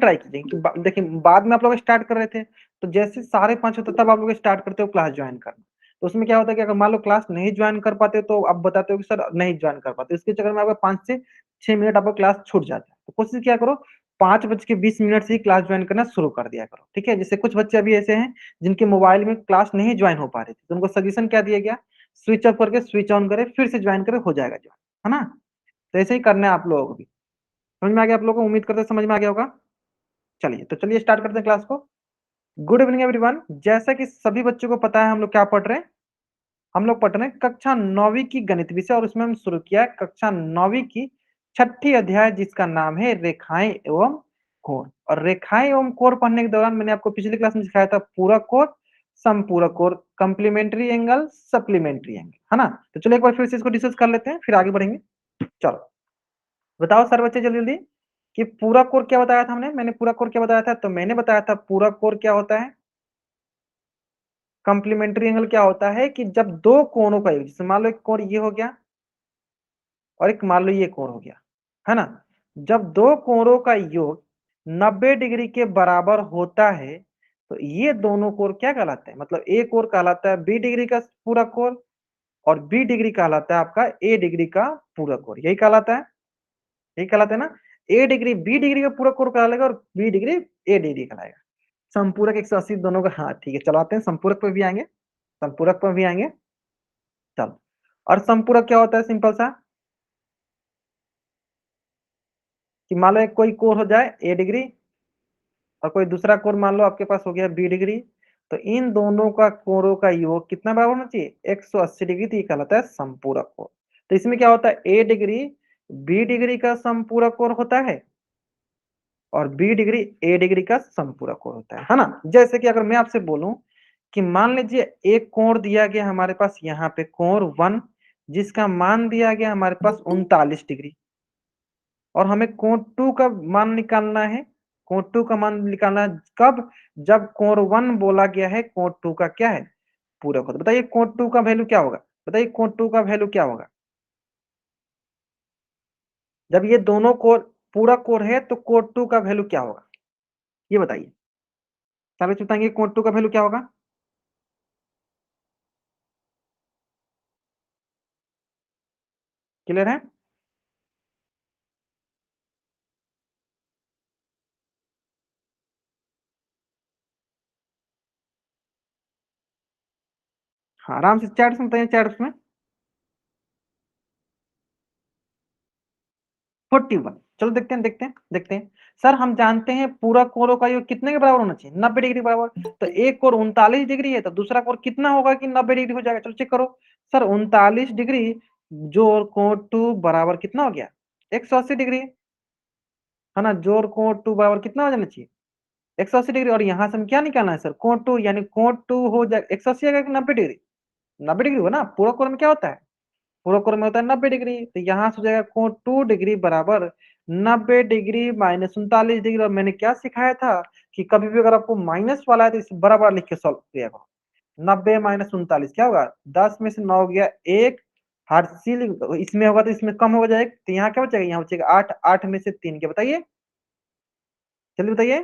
Try कीजिए कि देखिए बाद में आप लोग स्टार्ट कर रहे थे, तो जैसे साढ़े 5 होता तब आप लोग स्टार्ट करते हो क्लास ज्वाइन करना। तो उसमें क्या होता है कि अगर मान लो क्लास नहीं ज्वाइन कर पाते तो आप बताते हो कि सर नहीं ज्वाइन कर पाते, इसके चक्कर में आपका 5 से 6 मिनट आपका क्लास छूट जाता है। तो कोशिश क्या करो 5:20 से ही क्लास ज्वाइन करना शुरू कर दिया करो, ठीक है। जैसे कुछ बच्चे अभी ऐसे हैं जिनके मोबाइल में क्लास नहीं ज्वाइन हो पा रही थी, तो उनको सजेशन क्या दिया गया, स्विच ऑफ करके स्विच ऑन करे फिर से ज्वाइन करे, हो जाएगा ज्वाइन, है ना। तो ऐसे ही करना है आप लोगों को भी। समझ में आ गया आप लोगों को, उम्मीद करते समझ में आ गया होगा। चलिए तो चलिए स्टार्ट करते हैं क्लास को। Good evening everyone. जैसा कि सभी बच्चों को पता है हम लोग क्या पढ़ रहे हैं, हम लोग पढ़ रहे हैं कक्षा 9वीं की गणित विषय, और उसमें हम शुरू किया है कक्षा 9वीं की 6ठी अध्याय जिसका नाम है रेखाएं एवं कोण। और रेखाएं एवं कोण पढ़ने के दौरान मैंने आपको पिछली क्लास में सिखाया था पूरक कोण, समपूरक कोण, कंप्लीमेंट्री एंगल, सप्लीमेंट्री एंगल, है ना। तो चलो एक बार फिर से इसको डिस्कस कर लेते हैं फिर आगे बढ़ेंगे। चलो बताओ सर बच्चे जल्दी जल्दी कि पूरक कोण क्या बताया था हमने, मैंने पूरक कोण क्या बताया था, तो मैंने बताया था पूरक कोण क्या होता है, कंप्लीमेंट्री एंगल क्या होता है कि जब दो कोणों का योग, जैसे मान लो एक कोण ये हो गया और एक मान लो ये कोण हो गया, है ना। जब दो कोणों का योग 90 डिग्री के बराबर होता है तो ये दोनों कोण क्या कहलाते हैं, मतलब ए कोण कहलाता है बी डिग्री का पूरा कोण, और बी डिग्री कहलाता है आपका ए डिग्री का पूरा कोण, यही कहलाता है, यही कहलाता है ना। ए डिग्री बी डिग्री का पूरा कोण कहलाएगा और बी डिग्री ए डिग्री कहलाएगा। संपूरक 180 दोनों का, हाँ ठीक है चलो आते हैं संपूरक पे भी आएंगे, संपूरक पर भी आएंगे। चलो और संपूरक क्या होता है, सिंपल सा कि मान लो एक कोई कोण हो जाए ए डिग्री और कोई दूसरा कोण मान लो आपके पास हो गया बी डिग्री, तो इन दोनों का कोणों का योग कितना बराबर होना चाहिए, 180 डिग्री, तो ये कहलाता है संपूरक कोण। तो इसमें क्या होता है ए डिग्री बी डिग्री का संपूरक कोण होता है और बी डिग्री ए डिग्री का संपूरक कोण होता है ना। जैसे कि अगर मैं आपसे बोलूं कि मान लीजिए एक कोण दिया गया हमारे पास यहाँ पे कोण 1 जिसका मान दिया गया हमारे पास 39 डिग्री, और हमें कोण 2 का मान निकालना है, कोण 2 का मान निकालना है कब, जब कोण 1 बोला गया है कोण 2 का क्या है पूरक होता है। बताइए कोण 2 का वैल्यू क्या होगा, बताइए कोण 2 का वैल्यू क्या होगा, जब ये दोनों कोण पूरक कोण है तो कोण 2 का वैल्यू क्या होगा, ये बताइए। साबित बताएंगे कोण 2 का वैल्यू क्या होगा। क्लियर है। हाँ आराम से चैट में बताइए, चैट में 41। चलो देखते हैं देखते हैं देखते हैं। सर हम जानते हैं पूरा कोणों का योग कितने के बराबर होना चाहिए, 90 डिग्री बराबर। तो एक कोण 39 डिग्री है तो दूसरा कोण कितना होगा कि 90 डिग्री हो जाएगा, चलो चेक करो। सर 39 डिग्री जोड़ कोण 2 बराबर कितना हो गया 180 डिग्री, है ना। जोड़ कोण 2 बराबर कितना हो जाना चाहिए 180 डिग्री, और यहाँ से हम क्या निकालना है सर कोण 2, यानी कोण 2 हो जाए 180 आएगा कि 90 डिग्री, 90 डिग्री हो ना। पूरा कोण में क्या होता है, पूरा कोण में होता है 90 डिग्री, तो यहाँ से हो जाएगा कोण 2 डिग्री बराबर 90 डिग्री माइनस 39 डिग्री। और मैंने क्या सिखाया था कि कभी भी अगर आपको माइनस वाला है तो इसे बराबर लिख के सॉल्व किया करो। 90 माइनस 39 क्या होगा, 10 में से 9 गया एक, हार्सिल इसमें होगा तो इसमें कम हो जाएगा, तो यहाँ क्या बचेगा, यहाँ बचेगा 8, 8 में से 3 क्या बताइए, चलिए बताइए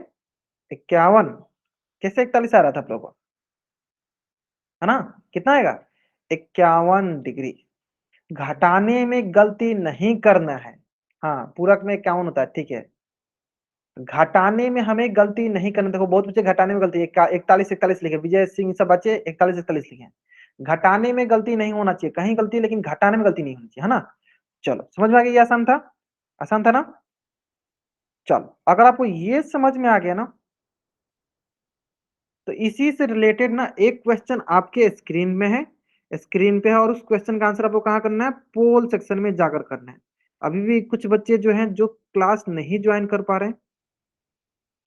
51। कैसे 41 आ रहा था आप लोगों को, है ना। कितना आएगा 51 डिग्री। घटाने में गलती नहीं करना है, हाँ पूरक में 51 होता है ठीक है। घटाने में हमें गलती नहीं करना, देखो बहुत बच्चे घटाने में गलती 41 41 लिखे, विजय सिंह सब बच्चे 41 41 लिखे। घटाने में गलती नहीं होना चाहिए, कहीं गलती लेकिन घटाने में गलती नहीं होनी चाहिए, है ना। चलो समझ में आ गया, ये आसान था, आसान था ना। चलो अगर आपको ये समझ में आ गया ना, तो इसी से रिलेटेड ना एक क्वेश्चन आपके स्क्रीन में है, स्क्रीन पे है, और उस क्वेश्चन का आंसर आपको कहाँ करना है, पोल सेक्शन में जाकर करना है। अभी भी कुछ बच्चे जो हैं जो क्लास नहीं ज्वाइन कर पा रहे हैं,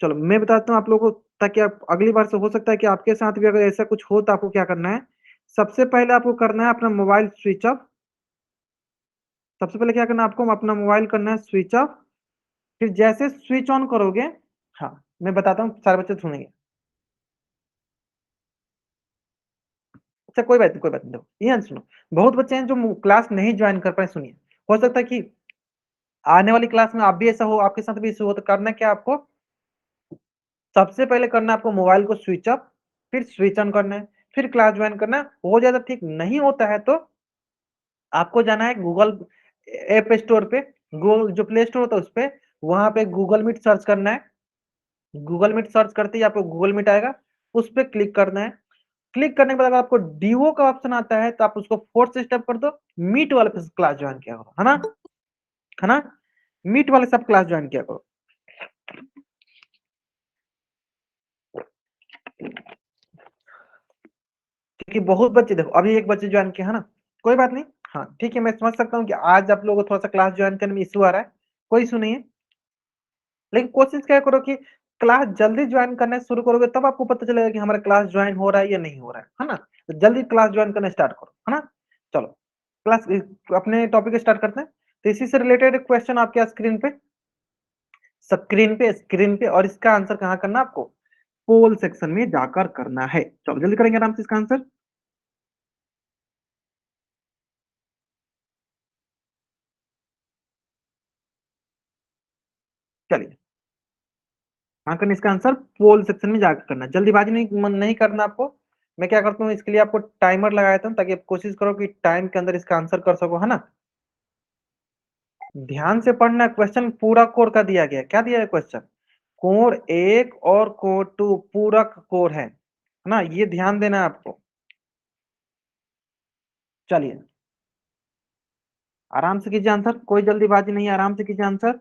चलो मैं बताता हूँ आप लोगों को, ताकि आप अगली बार से हो सकता है कि आपके साथ भी अगर ऐसा कुछ हो तो आपको क्या करना है, सबसे पहले आपको करना है अपना मोबाइल स्विच ऑफ। सबसे पहले क्या करना है आपको, अपना मोबाइल करना है स्विच ऑफ, फिर जैसे स्विच ऑन करोगे, हाँ मैं बताता हूँ सारे बच्चे सुनेंगे। अच्छा कोई बात नहीं कोई बात नहीं, देखो ध्यान सुनो, बहुत बच्चे हैं जो क्लास नहीं ज्वाइन कर पाए, सुनिए। हो सकता है कि आने वाली क्लास में आप भी ऐसा हो, आपके साथ भी इशू हो, तो करना क्या आपको, सबसे पहले करना है आपको मोबाइल को स्विच ऑफ, फिर स्विच ऑन करना है, फिर क्लास ज्वाइन करना है। हो जाता ठीक नहीं होता है तो आपको जाना है गूगल ऐप स्टोर पे, गूगल जो प्ले स्टोर होता है उस पे, वहां पे गूगल मीट सर्च करना है। गूगल मीट सर्च करते ही आपको गूगल मीट आएगा, उस पे क्लिक करना है। क्लिक करने के बाद अगर आपको डीओ का ऑप्शन आता है तो आप उसको फोर्थ स्टेप कर दो, मीट वाले पे क्लास ज्वाइन किया करो, है ना, है ना, मीट वाले सब क्लास ज्वाइन किया करो। क्योंकि बहुत बच्चे, देखो अभी एक बच्चे ज्वाइन किया है ना, कोई बात नहीं, हाँ ठीक है, मैं समझ सकता हूँ कि आज आप लोगों को थोड़ा सा क्लास ज्वाइन करने में इशू आ रहा है, कोई इशू नहीं है। लेकिन कोशिश क्या करो कि क्लास जल्दी ज्वाइन करना शुरू करोगे तब आपको पता चलेगा कि हमारा क्लास ज्वाइन हो रहा है या नहीं हो रहा है ना। तो जल्दी क्लास ज्वाइन करना स्टार्ट करो, है ना। चलो क्लास अपने टॉपिक स्टार्ट करते हैं। तो इसी से रिलेटेड क्वेश्चन आपके स्क्रीन पे और इसका आंसर कहाँ करना आपको, पोल सेक्शन में जाकर करना है। चलो जल्दी करेंगे आराम से इसका आंसर। चलिए, कहाँ करना इसका आंसर, पोल सेक्शन में जाकर करना, जल्दीबाजी नहीं करना आपको। मैं क्या करता हूँ इसके लिए आपको टाइमर लगा देता हूँ ताकि आप कोशिश करो कि टाइम के अंदर इसका आंसर कर सको, है ना। ध्यान से पढ़ना, क्वेश्चन पूरा कोर का दिया गया, क्या दिया है क्वेश्चन, कोर एक और कोर टू पूरक कोर है ना, ये ध्यान देना है आपको। चलिए आराम से कीजिए आंसर, कोई जल्दीबाजी नहीं है, आराम से कीजिए आंसर।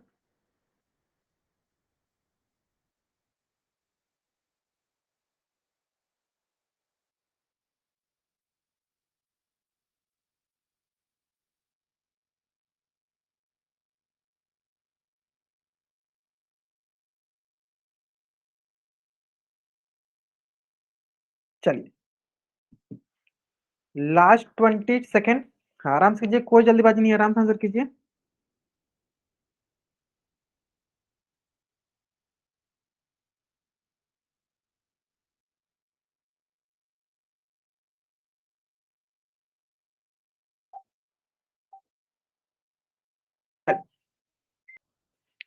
चलिए लास्ट 20 सेकेंड, आराम से कीजिए, कोई जल्दीबाजी नहीं है, आराम से आंसर कीजिए।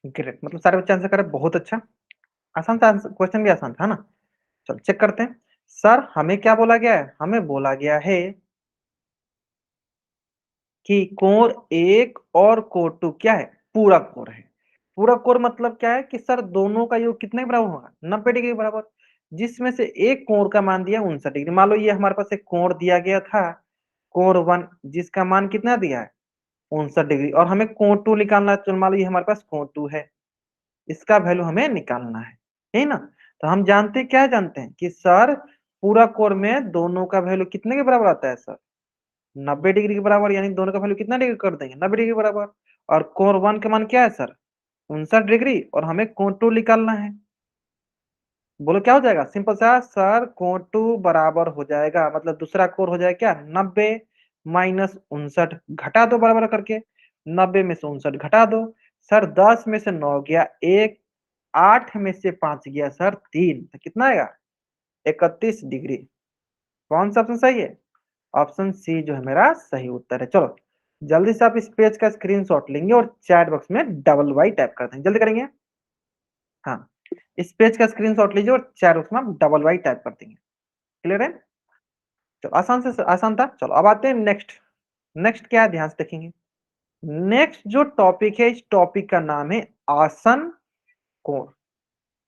ग्रेट, मतलब सारे बच्चे आंसर करे, बहुत अच्छा। आसान था, क्वेश्चन भी आसान था ना। चलो चेक करते हैं। सर हमें क्या बोला गया है, हमें बोला गया है कि कोर एक और कोर टू क्या है, पूरक कोर है। पूरक कोर मतलब क्या है कि सर दोनों का योग कितने के बराबर होगा, 90 डिग्री के बराबर। जिसमें से एक कोण का मान दिया 59 डिग्री, मान लो ये हमारे पास एक कोण दिया गया था, कोण वन, जिसका मान कितना दिया है 59 डिग्री, और हमें कोण टू निकालना है, तो मान लो ये हमारे पास कोण टू है, इसका वैल्यू हमें निकालना है ना। तो हम जानते क्या जानते हैं कि सर पूरा कोर में दोनों का वैल्यू कितने के बराबर आता है सर, 90 डिग्री के बराबर, यानी दोनों का वैल्यू कितना डिग्री कर देंगे, 90 डिग्री के बराबर। और कोण वन का मान क्या है सर, 59 डिग्री, और हमें कोण टू निकालना है। बोलो क्या हो जाएगा, सिंपल सा सर, कोण टू बराबर हो जाएगा, मतलब दूसरा कोण हो जाएगा क्या, 90 - 59, घटा दो बराबर करके, 90 में से 59 घटा दो। सर 10 में से 9 गया एक, 8 में से 5 गया सर 3, तो कितना आएगा 31 डिग्री। कौन सा ऑप्शन सही है, ऑप्शन सी जो है मेरा सही उत्तर है। चलो जल्दी से आप इस पेज का स्क्रीनशॉट लेंगे और चैट बॉक्स में डबल वाई टाइप कर देंगे, जल्दी करेंगे। हाँ, इस पेज का स्क्रीनशॉट लीजिए और चैट बॉक्स में आप डबल वाई टाइप कर देंगे। क्लियर है, चलो आसान से आसान था। चलो अब आते हैं नेक्स्ट। नेक्स्ट क्या है, ध्यान से देखेंगे। नेक्स्ट जो टॉपिक है, इस टॉपिक का नाम है आसन कोण,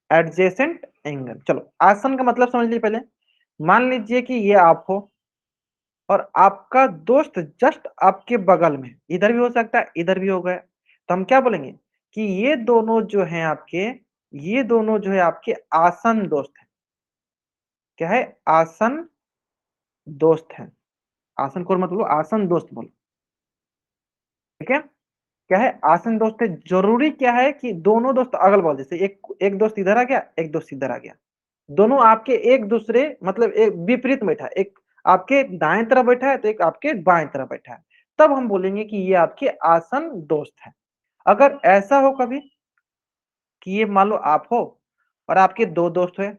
एडजेसेंट एंगल। चलो आसन का मतलब समझ लीजिए पहले। मान लीजिए कि ये आप हो और आपका दोस्त जस्ट आपके बगल में, इधर भी हो सकता है इधर भी हो गया, तो हम क्या बोलेंगे कि ये दोनों जो हैं आपके, ये दोनों जो है आपके आसन दोस्त हैं। क्या है, आसन दोस्त हैं। आसन कोण मतलब आसन दोस्त बोलो, ठीक है। क्या है, आसन दोस्त है। जरूरी क्या है कि दोनों दोस्त अगल बगल, जैसे एक एक दोस्त इधर आ गया, एक दोस्त इधर आ गया, दोनों आपके एक दूसरे मतलब एक विपरीत बैठा है, एक आपके दाएं तरफ बैठा है तो एक आपके बाएं तरफ बैठा है, तब हम बोलेंगे कि ये आपके आसन दोस्त है। अगर ऐसा हो कभी कि ये मान लो आप हो और आपके दो दोस्त है,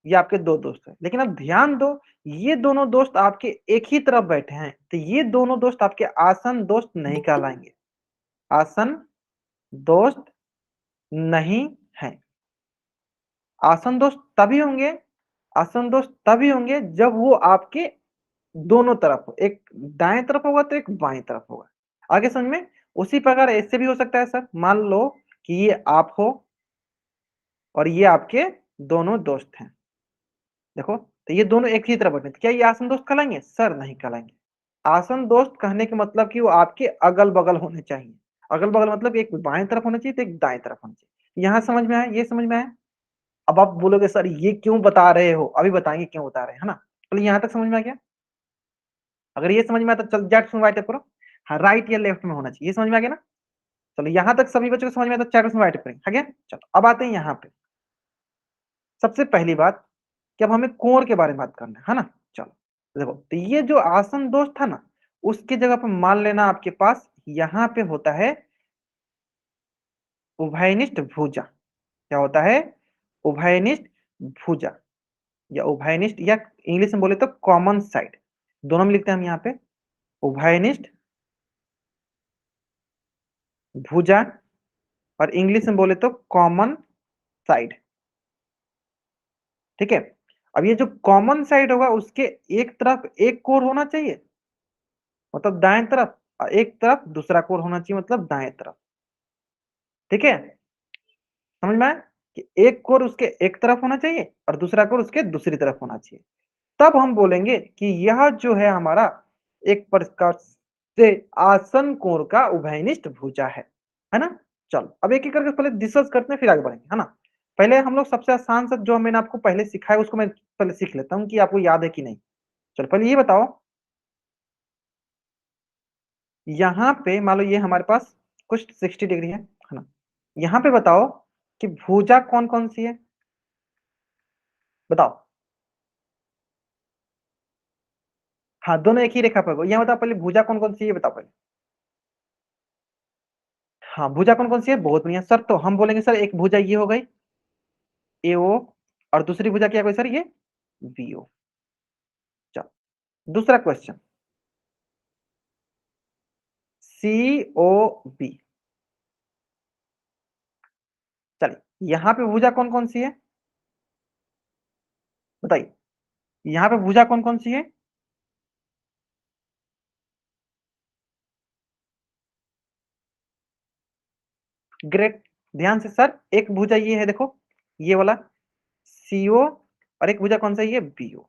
ये आपके दो दोस्त है, लेकिन अब ध्यान दो, ये दोनों दोस्त आपके एक ही तरफ बैठे हैं, तो ये दोनों दोस्त आपके आसन दोस्त नहीं कहलाएंगे, आसन दोस्त नहीं है। आसन दोष तभी होंगे, आसन दोष तभी होंगे जब वो आपके दोनों तरफ हो, एक दाएं तरफ होगा तो एक बाएं तरफ होगा। आगे समझ में? उसी प्रकार ऐसे भी हो सकता है सर, मान लो कि ये आप हो और ये आपके दोनों दोस्त हैं। देखो तो ये दोनों एक ही तरफ बैठे, क्या ये आसन दोस्त कहलाएंगे? सर नहीं कहलाएंगे। आसन दोस्त कहने के मतलब कि वो आपके अगल बगल होने चाहिए। अगल बगल मतलब एक बाएं तरफ होना चाहिए तो एक दाएं तरफ होना चाहिए। यहाँ समझ में आया? ये समझ में आया? अब आप बोलोगे सर ये क्यों बता रहे हो, अभी बताएंगे क्यों बता रहे हैं, है ना? तो यहाँ तक समझ में आ गया? अगर ये समझ में आता चल चैट में वाइट करो, हाँ राइट या लेफ्ट में होना चाहिए, ये समझ में आ गया ना? चलो यहाँ तक सभी बच्चों को समझ में आता चैट में वाइट करेंगे, आ गया? चलो अब आते हैं यहाँ पे। सबसे पहली बात कि अब हमें कोण के बारे में बात करना है ना? चलो देखो तो ये जो आसन दोष था ना, उसकी जगह पर मान लेना आपके पास यहाँ पे होता है उभयनिष्ठ भुजा। क्या होता है? उभयनिष्ठ भुजा या उभयनिष्ठ, या इंग्लिश में बोले तो कॉमन साइड, दोनों में लिखते हैं हम यहाँ पे उभयनिष्ठ भुजा, और इंग्लिश में बोले तो कॉमन साइड। ठीक है, अब ये जो कॉमन साइड होगा उसके एक तरफ एक कोण होना चाहिए, मतलब दाएं तरफ, और एक तरफ दूसरा कोण होना चाहिए, मतलब दाएं तरफ। ठीक है, समझ में आया कि एक कोण उसके एक तरफ होना चाहिए और दूसरा कोण उसके दूसरी तरफ होना चाहिए। तब हम बोलेंगे कि यह जो है हमारा एक प्रकार से आसन कोण का उभयनिष्ठ भुजा है ना? चलो अब एक एक करके पहले डिस्कस करते हैं फिर आगे बढ़ेंगे, है ना? पहले हम लोग सबसे आसान सा जो मैंने आपको पहले सिखाया उसको मैं पहले सीख लेता हूँ कि आपको याद है कि नहीं। चलो पहले ये बताओ, यहाँ पे मान लो ये हमारे पास कुछ 60 डिग्री है ना? यहाँ पे बताओ कि भुजा कौन कौन सी है, बताओ। हाँ दोनों एक ही रेखा पर, यहाँ बताओ पहले भुजा कौन कौन सी है, बताओ पहले। हाँ भुजा कौन कौन सी है, बहुत बढ़िया सर। तो हम बोलेंगे सर एक भुजा ये हो गई AO, और दूसरी भुजा क्या होगी सर, ये BO। चलो दूसरा क्वेश्चन, COB। चलिए यहाँ पे भुजा कौन कौन सी है, बताइए। यहाँ पे भुजा कौन कौन सी है? ग्रेट, ध्यान से सर। एक भुजा ये है देखो, ये वाला CO, और एक भुजा कौन सा है, ये BO।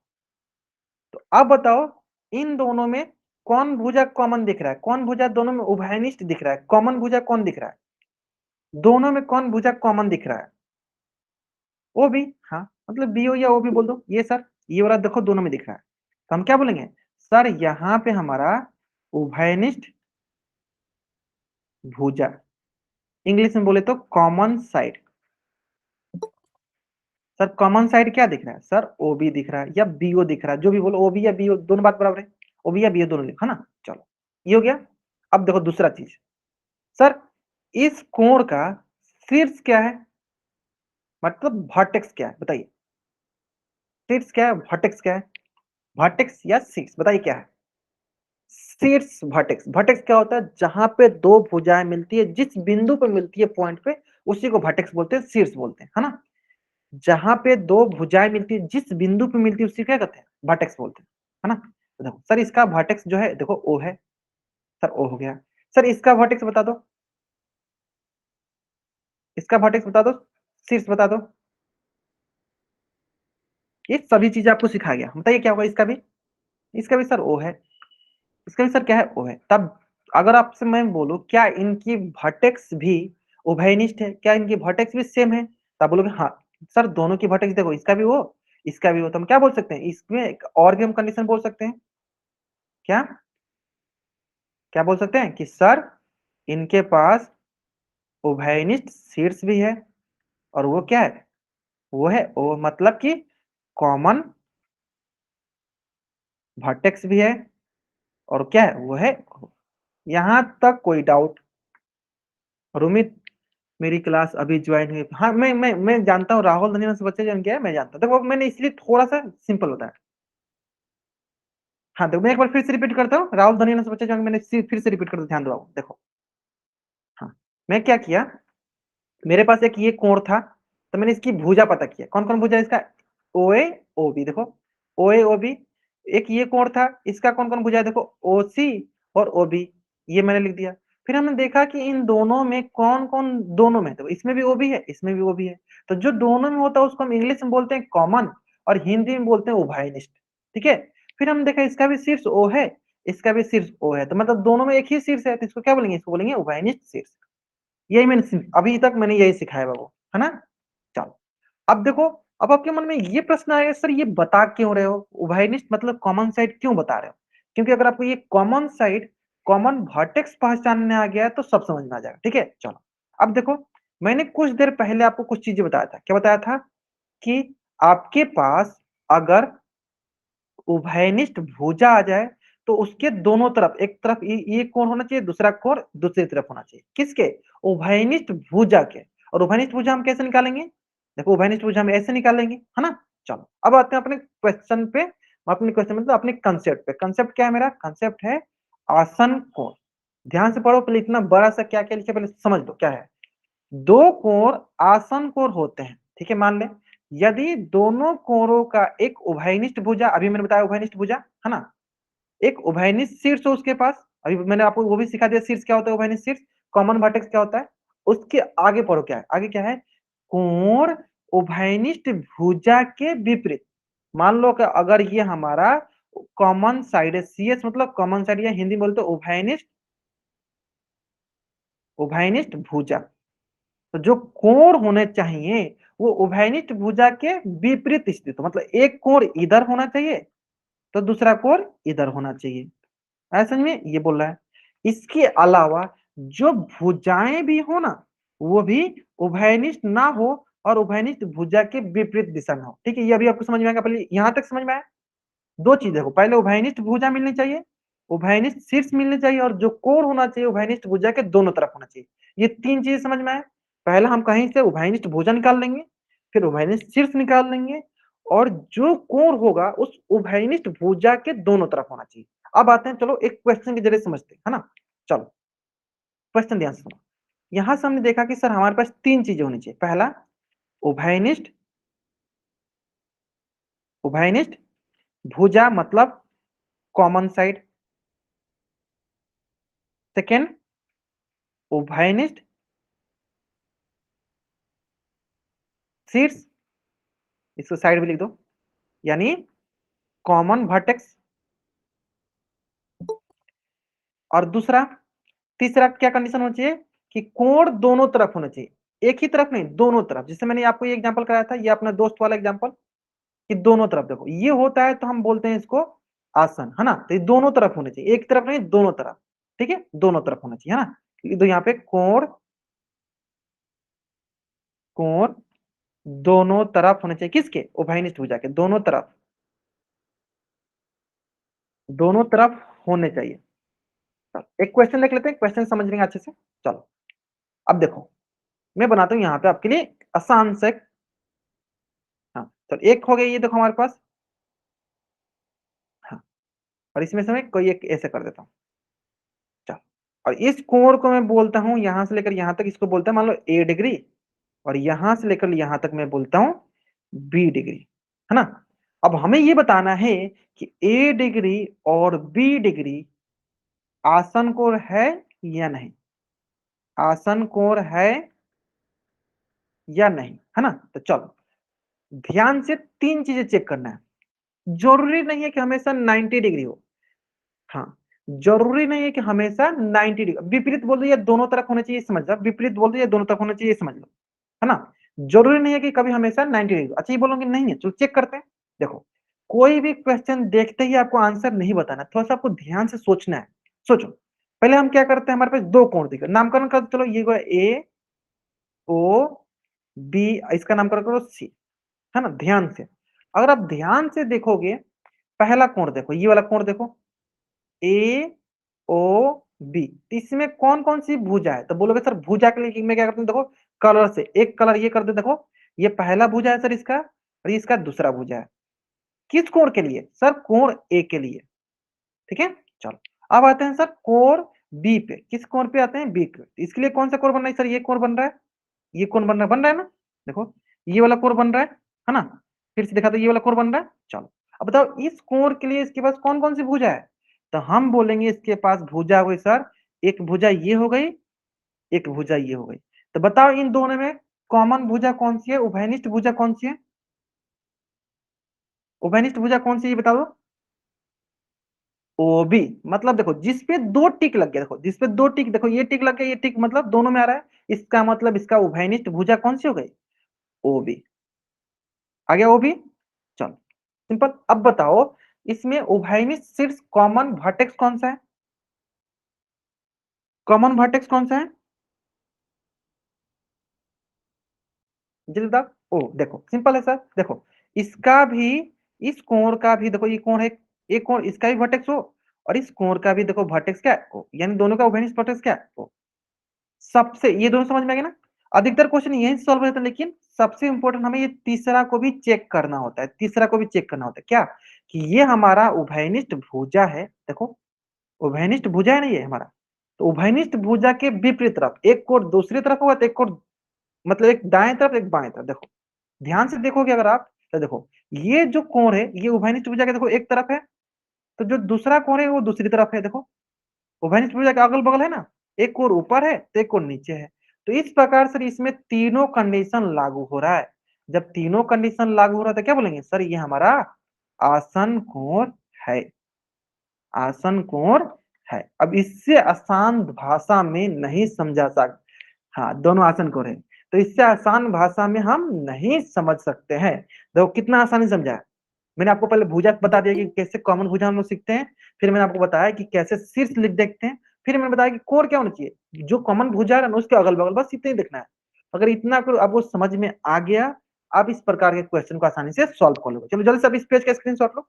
तो अब बताओ इन दोनों में कौन भुजा कॉमन दिख रहा है, कौन भुजा दोनों में उभयनिष्ठ दिख रहा है, कॉमन भुजा कौन दिख रहा है, दोनों में कौन भुजा कॉमन दिख रहा है? OB। हाँ मतलब BO या OB बोल दो, ये सर ये वाला देखो दोनों में दिख रहा है। तो हम क्या बोलेंगे सर, यहाँ पे हमारा उभयनिष्ठ भुजा, इंग्लिश में बोले तो common side. Sir common side क्या दिख रहा है सर, OB दिख रहा है या BO दिख रहा है, जो भी बोलो OB या BO दोनों बात बराबर है, OB या BO दोनों लिखो, है ना? चलो ये हो गया। अब देखो दूसरा चीज, सर इस कोण का शीर्ष क्या है, मतलब वर्टेक्स क्या है, बताइए। शीर्ष क्या है, वर्टेक्स क्या है? वर्टेक्स या शीर्ष, बताइए क्या है? शीर्ष वर्टेक्स। वर्टेक्स क्या होता है, जहां पे दो भुजाएं मिलती है, जिस बिंदु पर मिलती है पॉइंट पे, उसी को वर्टेक्स बोलते हैं, शीर्ष बोलते हैं, है ना? जहां पे दो भुजाएं मिलती है, जिस बिंदु पे मिलती है, उसी क्या कहते हैं, वर्टेक्स बोलते हैं, है ना? तो देखो सर इसका वर्टेक्स जो है देखो O है, सर O हो गया। सर इसका वर्टेक्स बता दो, इसका वर्टेक्स बता दो, शीर्ष बता दो। ये सभी चीजें आपको सिखाया गया, बताइए क्या होगा इसका भी? इसका भी सर O है, इसका भी सर क्या है, O है। तब अगर आपसे मैं बोलूं क्या इनकी वर्टेक्स भी उभयनिष्ठ है, क्या इनकी वर्टेक्स भी सेम है, तब बोलोगे हाँ सर दोनों की वर्टेक्स देखो, इसका भी वो इसका भी वो। तो हम क्या बोल सकते हैं इसमें, एक और भी हम कंडीशन बोल सकते हैं, क्या क्या बोल सकते हैं कि सर इनके पास उभयनिष्ठ शीर्ष भी है, और वो क्या है, वो है वो, मतलब कि कॉमन वर्टेक्स भी है, और क्या है वो है। यहां तक कोई डाउट? रुमित मेरी क्लास अभी ज्वाइन हुई, हाँ मैं जानता हूँ राहुल धनिया से बच्चे ज्वाइन किया है, मैं जानता हूँ। देखो मैंने इसलिए थोड़ा सा सिंपल बताया। हाँ देखो मैं एक बार फिर से रिपीट करता हूँ, राहुल धनिया से बच्चे ज्वाइन, मैंने फिर से रिपीट करता, ध्यान दो देखो। हाँ मैं क्या किया, मेरे पास एक ये कोण था, तो मैंने इसकी भुजा पता किया, कौन कौन भुजा है इसका, ओ ए ओ बी, देखो ओ ए ओ बी। एक ये कोण था, इसका कौन कौन भुजा है, देखो ओ सी और ओ बी, ये मैंने लिख दिया। फिर हमने देखा कि इन दोनों में कौन कौन, दोनों में, तो इसमें भी ओ बी है, इसमें भी ओ बी है, तो जो दोनों में होता है उसको हम इंग्लिश में बोलते हैं कॉमन, और हिंदी में बोलते हैं उभयनिष्ठ। ठीक है, फिर हम देखा इसका भी शीर्ष ओ है, इसका भी शीर्ष ओ है, तो मतलब दोनों में एक ही शीर्ष है, तो इसको क्या बोलेंगे, इसको बोलेंगे उभयनिष्ठ शीर्ष। यही मैंने अभी तक मैंने यही सिखाया बाबू, है ना। चलो अब देखो, अब आपके मन में ये प्रश्न आएगा, सर ये बता क्यों रहे हो, उभयनिष्ठ मतलब कॉमन साइड क्यों बता रहे हो। क्योंकि अगर आपको ये कॉमन साइड, कॉमन वर्टेक्स पहचानने आ गया है तो सब समझ में आ जाएगा। ठीक है, चलो अब देखो, मैंने कुछ देर पहले आपको कुछ चीजें बताया था, क्या बताया था कि आपके पास अगर उभयनिष्ठ भुजा आ जाए तो उसके दोनों तरफ, एक तरफ ये कोण होना चाहिए, दूसरा कोण दूसरी तरफ होना चाहिए, किसके, उभयनिष्ठ भुजा के। और उभयनिष्ठ भुजा हम कैसे निकालेंगे, देखो उभयनिष्ठ भुजा हम ऐसे निकालेंगे, है ना। चलो अब आते हैं अपने क्वेश्चन पे, अपने क्वेश्चन मतलब अपने कंसेप्ट पे। कंसेप्ट क्या है, मेरा कंसेप्ट है आसन कोण। ध्यान से पढ़ो, पहले इतना बड़ा सा क्या क्या लिखा पहले समझ लो क्या है। दो कोण आसन कोण होते हैं, ठीक है, मान ले यदि दोनों कोणों का एक उभयनिष्ठ भुजा, अभी मैंने बताया उभयनिष्ठ भुजा, है ना, एक उभयनिष्ठ शीर्ष हो उसके पास, अभी मैंने आपको वो भी सिखा दिया शीर्ष क्या होता है, उभयनिष्ठ शीर्ष, कॉमन वर्टेक्स क्या होता है। उसके आगे पढ़ो क्या है, आगे क्या है, कोण उभयनिष्ठ भुजा के विपरीत। मान लो कि अगर ये हमारा कॉमन साइड है, सी एस मतलब कॉमन साइड, या हिंदी बोलते उभयनिष्ठ, उभयनिष्ठ भुजा, तो जो कोण होने चाहिए वो उभयनिष्ठ भुजा के विपरीत स्थित हो, मतलब एक कोण इधर होना चाहिए तो दूसरा कोण इधर होना चाहिए। ऐसा में ये बोल रहा है, इसके अलावा जो भुजाएं भी हो ना, वो भी उभयनिष्ठ ना हो और उभयनिष्ठ भुजा के विपरीत दिशा में हो। ठीक है, ये अभी आपको समझ में आएगा, पहले यहां तक समझ में आया। दो चीज देखो, पहले उभयनिष्ठ भुजा मिलनी चाहिए, उभयनिष्ठ शीर्ष मिलनी चाहिए, और जो कोण होना चाहिए उभयनिष्ठ भुजा के दोनों तरफ होना चाहिए। ये तीन चीजें समझ में आए। पहला हम कहीं से उभयनिष्ठ भुजा निकाल लेंगे, फिर उभयनिष्ठ शीर्ष निकाल लेंगे, और जो कोण होगा उस उभयनिष्ठ भुजा के दोनों तरफ होना चाहिए। अब आते हैं, चलो एक क्वेश्चन के जरिए समझते हैं, है ना। चलो क्वेश्चन ध्यान से सुनो। यहां से हमने देखा कि सर हमारे पास तीन चीजें होनी चाहिए। पहला उभयनिष्ठ, उभयनिष्ठ भुजा मतलब कॉमन साइड। सेकेंड उभयनिष्ठ शीर्ष, इसको साइड में लिख दो, यानी कॉमन वर्टेक्स। और दूसरा, तीसरा क्या कंडीशन होना चाहिए कि कोण दोनों तरफ होना चाहिए, एक ही तरफ नहीं, दोनों तरफ। जैसे मैंने आपको ये एग्जांपल कराया था, ये अपना दोस्त वाला एग्जांपल, कि दोनों तरफ देखो ये होता है तो हम बोलते हैं इसको आसन, है ना। तो ये दोनों तरफ होने चाहिए, एक तरफ नहीं दोनों तरफ। ठीक है, दोनों तरफ होना चाहिए, है ना। तो यहाँ पे कोण, कोण दोनों तरफ होने चाहिए, किसके, उभयनिष्ठ भुजा के दोनों तरफ, दोनों तरफ होने चाहिए। चलो एक क्वेश्चन देख लेते हैं, क्वेश्चन समझ लेंगे अच्छे से। चलो अब देखो, मैं बनाता हूं यहाँ पे आपके लिए आसान से। हाँ चलो, एक हो गया ये देखो हमारे पास। हाँ, और इसमें से मैं कोई एक ऐसे कर देता हूँ। चलो, और इस कोण को मैं बोलता हूँ यहां से लेकर यहां तक, इसको बोलता है मान लो ए डिग्री, और यहां से लेकर यहां तक मैं बोलता हूँ बी डिग्री, है ना। अब हमें ये बताना है कि ए डिग्री और बी डिग्री आसन कोण है या नहीं, आसन कोण है या नहीं, है ना। तो चलो ध्यान से तीन चीजें चेक करना है। जरूरी नहीं है कि हमेशा 90 डिग्री हो, हाँ, जरूरी नहीं है कि हमेशा 90 डिग्री, विपरीत बोल दिया दोनों तरफ होना चाहिए समझ लो, विपरीत बोल दिया दोनों तरफ होना चाहिए समझ लो, है ना। जरूरी नहीं है कि कभी हमेशा 90 डिग्री। अच्छा ये बोलोगे नहीं है, चलो चेक करते हैं। देखो कोई भी क्वेश्चन देखते ही आपको आंसर नहीं बताना, थोड़ा सा आपको ध्यान से सोचना है। सोचो, पहले हम क्या करते हैं, हमारे पास दो कोण दिखे, नामकरण कर चलो, ये ए ओ बी, इसका नामकरण करो सी, है ना। ध्यान से, अगर आप ध्यान से देखोगे, पहला कोण देखो, ये वाला कोण देखो, ए ओ बी, इसमें कौन कौन सी भुजा है, तो बोलोगे सर भुजा के लिए मैं क्या करता हूँ, देखो कलर से, एक कलर ये कर दे, देखो ये पहला भुजा है सर इसका, और ये इसका दूसरा भुजा है। किस कोण के लिए, सर कोण ए के लिए। ठीक है, चलो अब आते हैं सर कोण बी पे, किस कोण पे आते हैं, बी पे। इसके लिए कौन सा कोण बन रहा है सर, ये कोण बन रहा है, ये कोण बन रहा है ना। देखो ये वाला कोर बन रहा है ना। फिर से देखा तो ये वाला कोर बन रहा है। चलो अब बताओ इस कोर के लिए इसके पास कौन कौन सी भुजा है। तो हम बोलेंगे इसके पास भुजा हुई सर, एक भुजा ये हो गई, एक भुजा ये हो गई। तो बताओ इन दोनों में कॉमन भुजा कौन सी है, उभयनिष्ठ भुजा कौन सी है, उभयनिष्ठ भुजा कौन सी है ये बता दो। ओबी। मतलब देखो जिसपे दो टिक लग गया, देखो जिसपे दो टिक, देखो ये टिक लग गया, ये टिक मतलब दोनों में आ रहा है, इसका मतलब इसका उभयनिष्ठ भुजा कौन सी हो गई, ओबी। आ गया ओबी। चलो सिंपल। अब बताओ इसमें उभयनिष्ठ शीर्ष कॉमन वर्टेक्स कौन सा है, कॉमन वर्टेक्स कौन सा है जल्दी बताओ। ओ देखो सिंपल है सर, देखो इसका भी, इस कोण का भी देखो, ये कोण है, एक कोण इसका भी वर्टेक्स हो, और इस कोण का भी देखो वर्टेक्स क्या है ओ, यानी दोनों का उभयनिष्ठ वर्टेक्स क्या है ओ। सबसे ये दोनों समझ में आ गया ना। अधिकतर क्वेश्चन यही सॉल्व होता है, लेकिन सबसे इंपॉर्टेंट हमें ये तीसरा को भी चेक करना होता है, तीसरा को भी चेक करना होता है क्या, कि ये हमारा उभयनिष्ठ भुजा है, देखो उभयनिष्ठ भुजा है ना ये हमारा। तो उभयनिष्ठ भुजा के विपरीत तरफ एक कोण दूसरी तरफ होगा, तो एक कोण मतलब एक दाएं तरफ एक बाएं तरफ, देखो ध्यान से देखोगे अगर आप तो देखो ये जो कोण है ये उभयनिष्ठ भुजा के देखो एक तरफ है, तो जो दूसरा कोण है वो दूसरी तरफ है, देखो उभयनिष्ठ भुजा के अगल बगल है ना, एक कोण ऊपर है तो एक कोण नीचे है। तो इस प्रकार से इसमें तीनों कंडीशन लागू हो रहा है। जब तीनों कंडीशन लागू हो रहा है तो क्या बोलेंगे सर, ये हमारा आसन कोण है, आसन कोण है। अब इससे आसान भाषा में नहीं समझा सकते, हाँ दोनों आसन कोण है, तो इससे आसान भाषा में हम नहीं समझ सकते हैं। देखो कितना आसानी समझा है। मैंने आपको पहले भुजा बता दिया कि कैसे कॉमन भुजा हम लोग सीखते हैं, फिर मैंने आपको बताया कि कैसे शीर्ष लिख देखते हैं, फिर मैंने बताया कि कोर क्या होना चाहिए, जो कॉमन भुजा है ना उसके अगल बगल, बस इतना ही देखना है। अगर इतना आपको समझ में आ गया, आप इस प्रकार के क्वेश्चन को आसानी से सॉल्व कर लोगे। चलो जल्दी से अब इस पेज का स्क्रीनशॉट लो,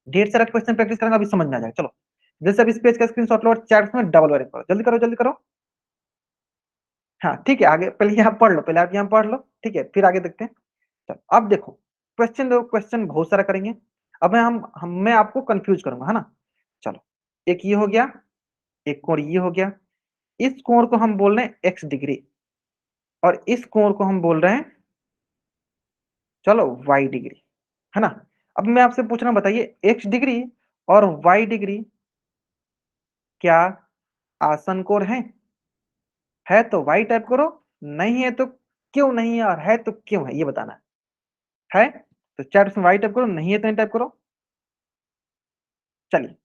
ढेर सारा क्वेश्चन प्रैक्टिस करेंगे अभी समझ में आ जाएगा। चलो जैसे अब इस पेज का स्क्रीनशॉट लो और चैट में डबल वर्क करो, जल्दी करो जल्दी करो। हाँ ठीक है, आगे पहले यहाँ पढ़ लो, पहले आप यहाँ पढ़ लो, ठीक है फिर आगे देखते हैं। चलो अब देखो क्वेश्चन, देखो क्वेश्चन बहुत सारा करेंगे। अब मैं आपको कंफ्यूज करूंगा है ना। चलो एक ये हो गया, एक कोण ये हो गया, इस कोण को हम बोल रहे हैं एक्स डिग्री, और इस कोण को हम बोल रहे हैं चलो वाई डिग्री, है ना। अब मैं आपसे पूछ रहा हूं, बताइए एक्स डिग्री और वाई डिग्री क्या आसन कोण है तो वाई टाइप करो, नहीं है तो क्यों नहीं है, और है तो क्यों है ये बताना है तो चैट में वाई टाइप करो, नहीं है तो नहीं टाइप करो। चलिए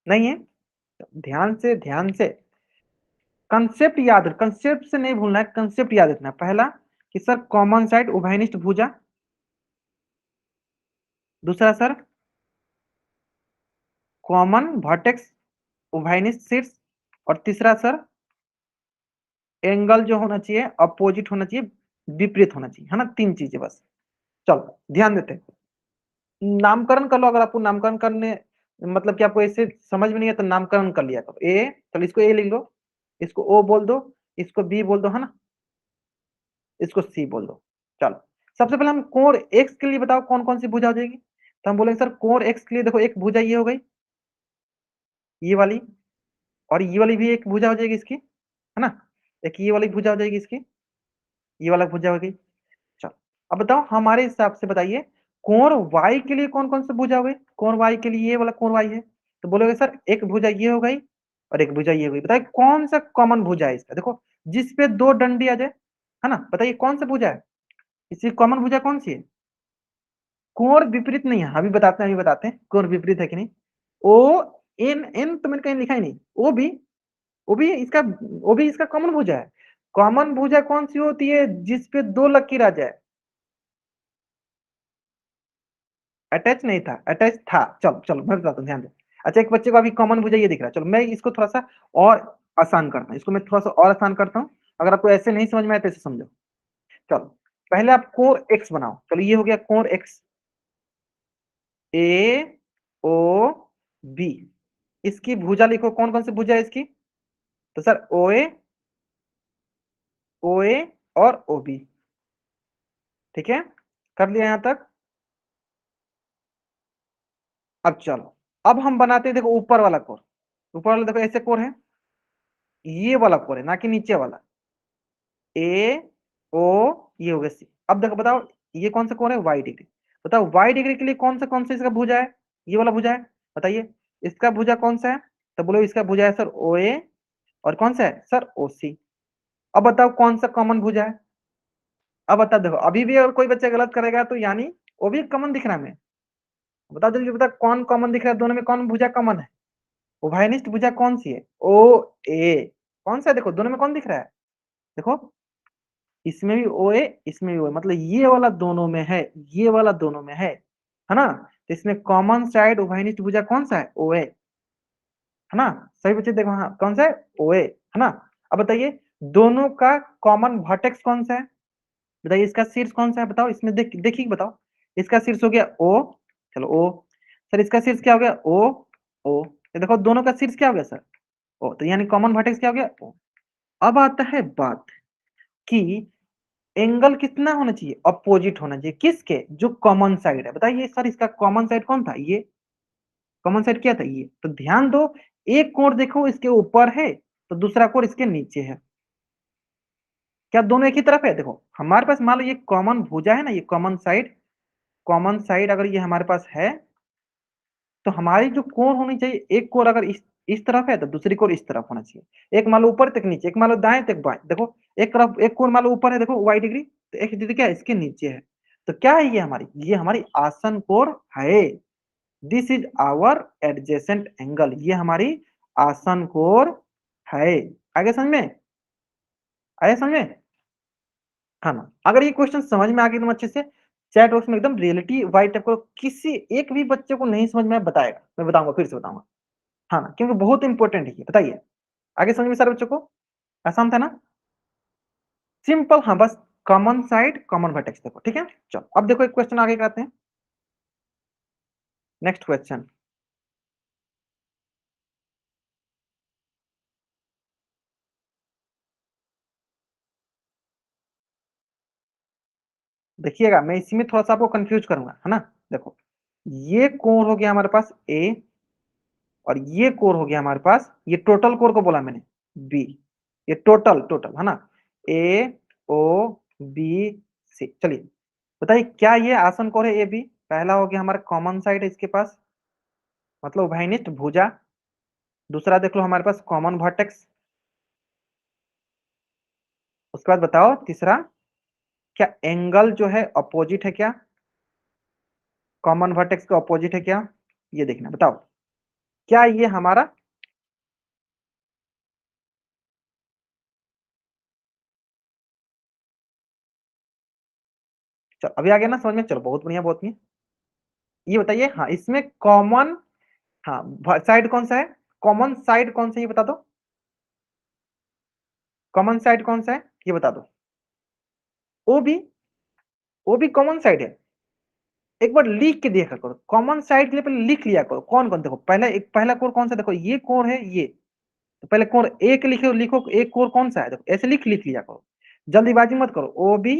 नहीं है तो ध्यान से कंसेप्ट याद, कंसेप्ट से नहीं भूलना है, कंसेप्ट याद रखना है। पहला कि सर कॉमन साइड उभयनिष्ठ भुजा, दूसरा सर कॉमन वर्टेक्स उभयनिष्ठ शीर्ष, और तीसरा सर एंगल जो होना चाहिए अपोजिट होना चाहिए, विपरीत होना चाहिए, है ना। तीन चीजें बस। चलो ध्यान देते हैं, नामकरण कर लो। अगर आपको नामकरण करने मतलब कि आपको ऐसे समझ में नहीं है तो नामकरण कर लिया करो। ए, चलो इसको ए लिख लो, इसको ओ बोल दो, इसको बी बोल दो, है ना, इसको सी बोल दो। चलो सबसे पहले हम कोण एक्स के लिए बताओ कौन कौन सी भुजा हो जाएगी। तो हम बोलेंगे सर कोण एक्स के लिए देखो एक भुजा ये हो गई, ये वाली, और ये वाली भी एक भुजा हो जाएगी इसकी, है ना। एक ये वाली भुजा हो जाएगी इसकी, ये वाला भुजा हो गई। चलो अब बताओ हमारे हिसाब से बताइए कोण वाई के लिए कौन कौन सी भुजा हो गई। कोण वाई के लिए ये वाला कोण वाई है, तो बोलोगे सर एक भुजा ये हो गई और एक भुजा ये हो गई। बताइए कौन सा कॉमन भुजा है इसका, देखो जिसपे दो डंडी आ जाए, है ना। बताइए कौन सा भुजा है, इसकी कॉमन भुजा कौन सी है। कोण विपरीत नहीं है, अभी बताते हैं, अभी बताते हैं कोण विपरीत है कि नहीं। ओ एन, एन तो मैंने कहीं लिखा ही नहीं। ओ भी, वो भी इसका, वो भी इसका कॉमन भुजा है। कॉमन भुजा कौन सी होती है, जिसपे दो लकीर आ जाए। अटैच नहीं था, अटैच था। चलो चलो मैं बताता हूँ, ध्यान दे। अच्छा एक बच्चे को अभी कॉमन भुजा ये दिख रहा है, चलो मैं इसको थोड़ा सा और आसान करता हूँ, इसको मैं थोड़ा सा और आसान करता हूँ। अगर आपको ऐसे नहीं समझ में आए तो ऐसे समझो। चलो पहले आप कोण एक्स बनाओ, चलो ये हो गया कोण एक्स, ए ओ बी। इसकी भुजा लिखो, कौन कौन सी भुजा है इसकी। तो सर ओ ए और ओ बी, ठीक है, कर लिया यहां तक। अब चलो अब हम बनाते हैं, देखो ऊपर वाला कोर, ऊपर वाला देखो ऐसे कोर है, ये वाला कोर है ना कि नीचे वाला, ए ओ, ये हो गया सी। अब देखो बताओ ये कौन सा कोण है, वाई डिग्री। बताओ वाई डिग्री के लिए कौन सा इसका भुजा है, ये वाला भुजा है, बताइए इसका भुजा कौन सा है, तो बोलो इसका भुजा है सर ओ ए, और कौन सा है सर ओ सी। अब बताओ कौन सा कॉमन भुजा है। अब बता देखो अभी भी अगर कोई बच्चा गलत करेगा तो यानी वो भी कॉमन दिख रहा है। मैं बता जल्दी बता कौन कॉमन दिख रहा है, दोनों में कौन भुजा कॉमन है, उभयनिष्ठ भुजा कौन सी है, ओ ए। कौन सा है देखो दोनों में कौन दिख रहा है, देखो इसमें भी ओ ए इसमें भी ओ ए, मतलब ये वाला दोनों में है, ये वाला दोनों में है ना। तो इसमें कॉमन साइड उभयनिष्ठ भुजा कौन सा है, ओ ए, है ना। सही बच्चे देखो हाँ कौन सा है, ओ ए, है ना। अब बताइए दोनों का कॉमन वर्टेक्स कौन सा है, बताइए इसका शीर्ष कौन सा है, बताओ इसमें देखिए बताओ। इसका शीर्ष हो गया ओ, चलो ओ। सर इसका शीर्ष क्या हो गया, ओ। ये देखो दोनों का शीर्ष क्या हो गया सर, ओ, तो यानी कॉमन वर्टेक्स क्या हो गया, ओ। अब आता है बात कि एंगल कितना होना चाहिए, अपोजिट होना चाहिए किसके, जो कॉमन साइड है। बताइए सर इसका कॉमन साइड कौन था, ये कॉमन साइड क्या था, ये। तो ध्यान दो एक कोण देखो इसके ऊपर है तो दूसरा कोण इसके नीचे है, क्या दोनों एक ही तरफ है। देखो हमारे पास मान लो ये कॉमन भुजा है ना, ये कॉमन साइड अगर ये हमारे पास है तो हमारी जो कोण होनी चाहिए, एक कोण अगर इस तरफ है तो दूसरी कोण इस तरफ होना चाहिए। एक मान लो ऊपर तक नीचे, एक मान लो दाएं तक बाएं। देखो एक तरफ एक कोण मान लो ऊपर है, देखो वाई डिग्री, तो एक डिग्री क्या है इसके नीचे है। तो क्या है ये हमारी आसन कोण है। This is our adjacent angle, ये हमारी आसन कोण है। आगे समझ में, आगे समझ में, हाँ ना। अगर ये क्वेश्चन समझ में आ गया एकदम अच्छे से, चैट बॉक्स में एकदम रियलिटी वाइट टाइप को किसी एक भी बच्चे को नहीं समझ में बताएगा, मैं बताऊंगा फिर से बताऊंगा, हाँ ना, क्योंकि बहुत इंपॉर्टेंट है ये। बताइए आगे समझ में सारे बच्चों को, आसान था ना, सिंपल। हाँ बस कॉमन साइड कॉमन वर्टेक्स देखो, ठीक है। चलो अब देखो एक क्वेश्चन आगे करते हैं, नेक्स्ट क्वेश्चन। देखिएगा मैं इसमें थोड़ा सा आपको कंफ्यूज करूंगा, है ना। देखो ये कोण हो गया हमारे पास ए, और ये कोण हो गया हमारे पास, ये टोटल कोण को बोला मैंने बी, ये टोटल टोटल है ना, ए ओ बी सी। चलिए बताइए क्या ये आसन कोण है ए बी, पहला हो गया हमारा कॉमन साइड है इसके पास, मतलब उभयनिष्ठ भुजा। दूसरा देख लो हमारे पास कॉमन वर्टेक्स। उसके बाद बताओ तीसरा, क्या एंगल जो है अपोजिट है क्या, कॉमन वर्टेक्स का अपोजिट है क्या, ये देखना बताओ क्या ये हमारा। चलो अभी आ गया ना समझ में, चलो बहुत बढ़िया बहुत बढ़िया। ये बताइए हाँ इसमें कॉमन, हाँ साइड कौन सा है, कॉमन साइड कौन सा है ये बता दो, कॉमन साइड कौन सा है ये बता दो। ओ भी, ओ भी कॉमन साइड है। एक बार लिख के देखा करो, कॉमन साइड के लिए पहले लिख लिया करो कौन कौन। देखो पहले एक पहला कोण कौन सा, देखो ये कोण है ये, तो पहले कोण एक लिखो, लिखो एक कोण कौन सा है, देखो ऐसे लिख लिया करो, जल्दीबाजी मत करो। ओ बी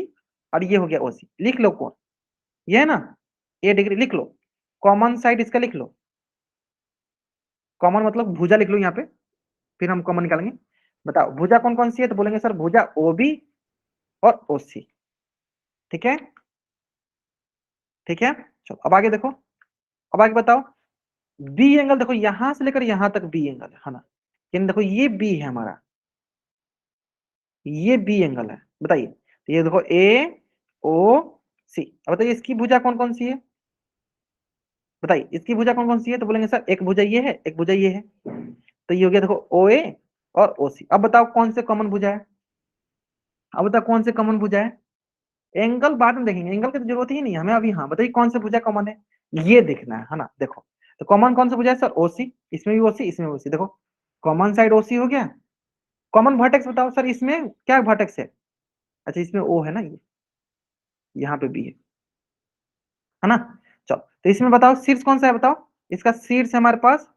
और ये हो गया ओ सी, लिख लो कोण, ये है ना, ए डिग्री लिख लो। कॉमन साइड इसका लिख लो, कॉमन मतलब भुजा लिख लो यहाँ पे, फिर हम कॉमन निकालेंगे। बताओ भुजा कौन कौन सी है, तो बोलेंगे सर भुजा ओ बी और ओ सी, ठीक है, ठीक है। चलो अब आगे देखो, अब आगे बताओ बी एंगल, देखो यहां से लेकर यहां तक बी एंगल है ना, यानी देखो ये बी है हमारा, ये बी एंगल है। बताइए तो ये देखो ए ओ सी। अब बताइए इसकी भुजा कौन कौन सी है, बताइए इसकी भुजा कौन कौन सी है, तो बोलेंगे सर एक भुजा ये है एक भुजा ये है, तो ये हो गया देखो ओ ए और ओ सी। अब बताओ कौन से कॉमन भुजा है, अब बताओ कौन से कॉमन भुजा है। एंगल बाद में देखेंगे, एंगल की तो जरूरत ही नहीं है हमें अभी। हाँ बताइए कौन से भुजा कॉमन है, ये देखना है ना। देखो तो कॉमन कौन सा भुजा है सर, ओसी, इसमें भी ओसी इसमें भी ओसी। देखो कॉमन साइड ओसी हो गया। कॉमन वर्टेक्स बताओ सर इसमें क्या वर्टेक्स है, अच्छा इसमें ओ है ना, ये यहाँ पे भी है ना। चलो तो इसमें बताओ शीर्ष कौन सा है, बताओ इसका शीर्ष है हमारे पास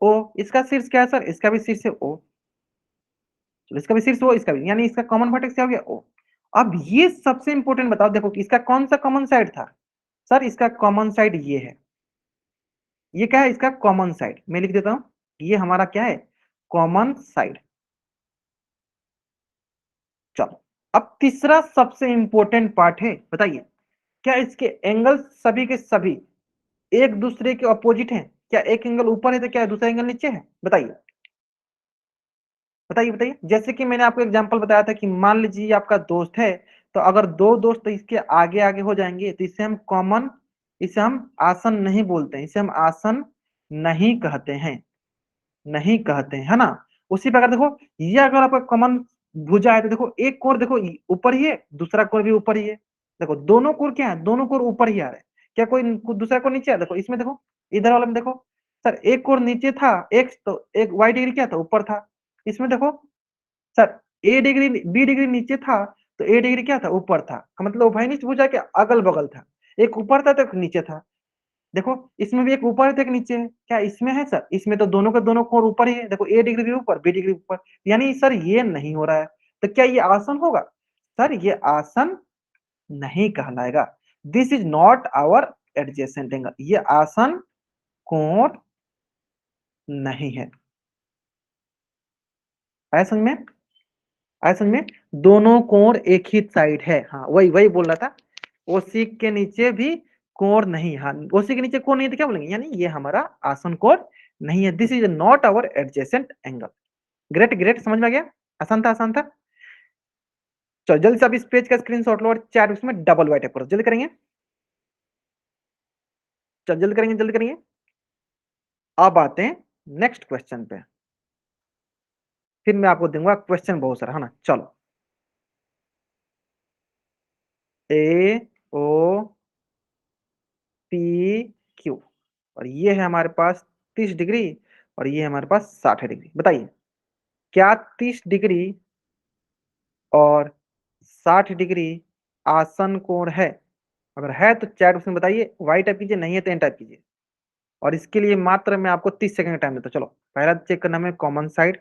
ओ, इसका शीर्ष क्या है सर, इसका भी शीर्ष है ओ। चलो इसका भी शीर्ष ओ, इसका भी, यानी इसका कॉमन वर्टेक्स क्या हो गया ओ। अब ये सबसे इंपॉर्टेंट बताओ, देखो कि इसका कौन सा कॉमन साइड था, सर इसका कॉमन साइड ये है, ये क्या है इसका कॉमन साइड, मैं लिख देता हूं ये हमारा क्या है, कॉमन साइड। चलो अब तीसरा सबसे इंपॉर्टेंट पार्ट है, बताइए क्या इसके एंगल सभी के सभी एक दूसरे के अपोजिट हैं? क्या एक एंगल ऊपर है तो क्या दूसरा एंगल नीचे है? बताइए बताइए बताइए। जैसे कि मैंने आपको एग्जांपल बताया था कि मान लीजिए आपका दोस्त है, तो अगर दो दोस्त इसके आगे आगे हो जाएंगे तो इसे हम कॉमन, इसे हम आसन नहीं बोलते हैं, इसे हम आसन नहीं कहते हैं, नहीं कहते हैं, है ना। उसी प्रकार देखो, ये अगर आपका कॉमन भुजा है तो देखो एक कोण देखो ऊपर ही है, दूसरा कोण भी ऊपर ही है। देखो दोनों कोण क्या है, दोनों कोण ऊपर ही आ रहे हैं। क्या कोई दूसरा कोण नीचे है? देखो इसमें देखो, इधर वाले में देखो सर, एक कोण नीचे था एक्स, तो एक वाई डिग्री क्या था, ऊपर था। इसमें देखो सर, ए डिग्री बी डिग्री नीचे था तो ए डिग्री क्या था, ऊपर था। का मतलब उभयनिष्ठ भुजा के अगल बगल था, एक ऊपर था तो एक नीचे था। देखो इसमें भी एक ऊपर है तो एक नीचे है। क्या इसमें है सर? इसमें तो दोनों के दोनों कोण ऊपर ही है। देखो ए डिग्री भी ऊपर, बी डिग्री ऊपर, यानी सर ये नहीं हो रहा है। तो क्या ये आसन होगा? सर ये आसन नहीं कहलाएगा। This is not our adjacent angle, ये आसन कोण नहीं है। आया समझ में? आया समझ में? दोनों कोण एक ही साइड है, हाँ वही वही बोल रहा था। ओसी के नीचे भी कोण नहीं, हाँ ओसी के नीचे कोण नहीं तो क्या बोलेंगे, यानी ये हमारा आसन कोण नहीं है। This is not our adjacent angle. Great great, समझ में आ गया? आसान था, आसान था। चलो जल्दी से आप इस पेज का स्क्रीनशॉट लो और चैट उसमें डबल वाइट करो, जल्दी करेंगे, चलो जल्दी करेंगे, जल्दी करेंगे। अब आते हैं नेक्स्ट क्वेश्चन पे, फिर मैं आपको दूंगा क्वेश्चन बहुत सारा, है ना। चलो ए ओ पी क्यू, और ये है हमारे पास 30 डिग्री, और ये है हमारे पास 60 डिग्री। बताइए क्या 30 डिग्री और 60 डिग्री आसन कोण है? अगर है तो चैट उसमें बताइए, वाई टाइप कीजिए, नहीं है तो एन टाइप कीजिए। और इसके लिए मात्र मैं आपको 30 सेकंड का टाइम देता हूँ। चलो पहला चेक करना है कॉमन साइड,